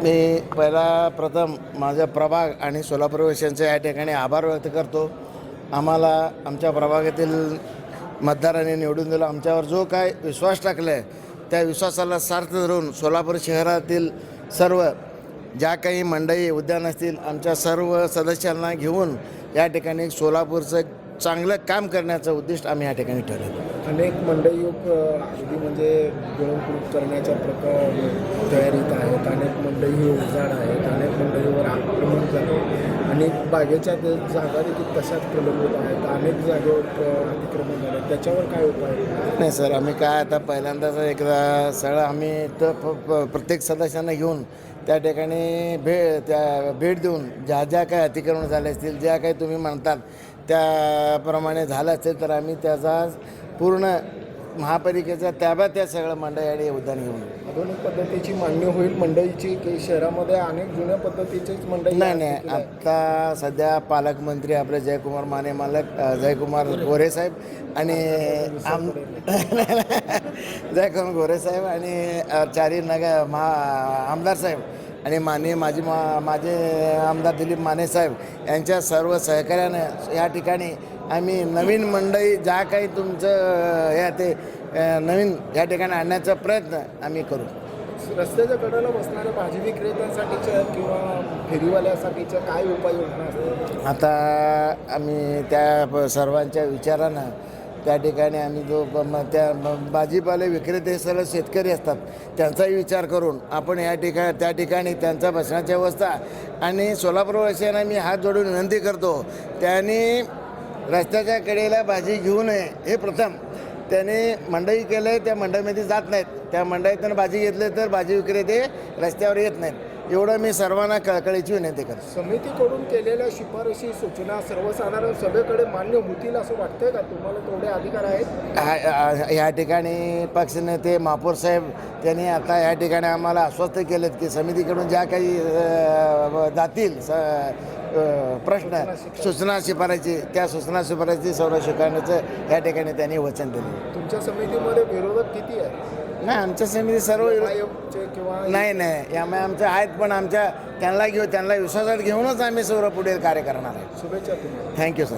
मी प्रथम माझा प्रभाग आणि सोलापूरवासियांचे या ठिकाणी आभार व्यक्त करतो. आम्हाला आमच्या प्रभागातील मतदारांनी निवडून दिलं. आमच्यावर जो काय विश्वास टाकला आहे त्या विश्वासाला सार्थ धरून सोलापूर शहरातील सर्व ज्या काही मंडळी उद्यान असतील आमच्या सर्व सदस्यांना घेऊन या ठिकाणी सोलापूरचं चांगलं काम करण्याचं उद्दिष्ट आम्ही या ठिकाणी ठरवलं. अनेक मंडळी अगदी म्हणजे गुणवणूक करण्याच्या तयारीत आहेत. अनेक मंडळी उजाड आहेत. अनेक मंडळीवर आक्रमण झाले. अनेक बागेच्या जागा देखील तशाच प्रलंबित आहेत. अनेक जागेवर अतिक्रमण झाले. त्याच्यावर काय उपाय? नाही सर, आम्ही काय आता पहिल्यांदाच एकदा सगळं आम्ही प्रत्येक सदस्यांना घेऊन त्या ठिकाणी भेट देऊन ज्या काही अतिक्रमण झाले असतील, ज्या काही तुम्ही म्हणतात त्याप्रमाणे झालं असेल तर आम्ही त्याचा पूर्ण महापालिकेच्या ताब्यात त्या सगळं मंडळी उद्यान घेऊन. आधुनिक पद्धतीची मान्य होईल मंडळीची की शहरामध्ये अनेक जुन्या पद्धतीचीच मंडळी? नाही, आत्ता सध्या पालकमंत्री आपले जयकुमार गोरे साहेब आणि जयकुमार गोरे साहेब आणि चारी आमदार साहेब आणि माझे आमदार दिलीप माने साहेब यांच्या सर्व सहकार्यानं या ठिकाणी आम्ही नवीन मंडळी ज्या काही तुमचं नवीन या ठिकाणी आणण्याचा प्रयत्न आम्ही करू. रस्त्याच्या कडेला बसणाऱ्या भाजी विक्रेत्यांसाठीच्या किंवा फेरीवाल्यासाठीच्या काय उपाययोजना असतात? आता आम्ही त्या सर्वांच्या विचारानं त्या ठिकाणी आम्ही त्या भाजीपाले विक्रेते सर्व शेतकरी असतात त्यांचाही विचार करून आपण त्या ठिकाणी त्यांचा बसण्याची व्यवस्था आणि सोलापूरवासियांना मी हात जोडून विनंती करतो त्यांनी रस्त्याच्या कडेला भाजी घेऊ नये. हे प्रथम त्याने मंडई केलं आहे, त्या मंडईमध्ये जात नाहीत. त्या मंडईतून भाजी घेतले तर भाजी विक्रेते रस्त्यावर येत नाहीत. एवढं मी सर्वांना कळकळीची विनंती करतो. समितीकडून केलेल्या शिफारशी सूचना सर्वसाधारण सभेकडे मान्य होतील असं वाटतंय का? तुम्हाला तेवढे अधिकार आहेत? ह्या ठिकाणी पक्षनेते महापौर साहेब त्यांनी आता या ठिकाणी आम्हाला आश्वस्त केलेत की समितीकडून ज्या काही जातील प्रश्न सूचना शिफारशी त्या सूचना शिफारशी सर्व स्वीकारण्याचं या ठिकाणी त्यांनी वचन दिलं. तुमच्या समितीमध्ये विरोधक किती आहे? नाही, आमच्या समिती सर्व किंवा नाही यामुळे आमचे आहेत पण त्यांना विश्वासात घेऊनच आम्ही सर्व पुढे कार्य करणार आहे. शुभेच्छा तुम्हाला. Thank you sir.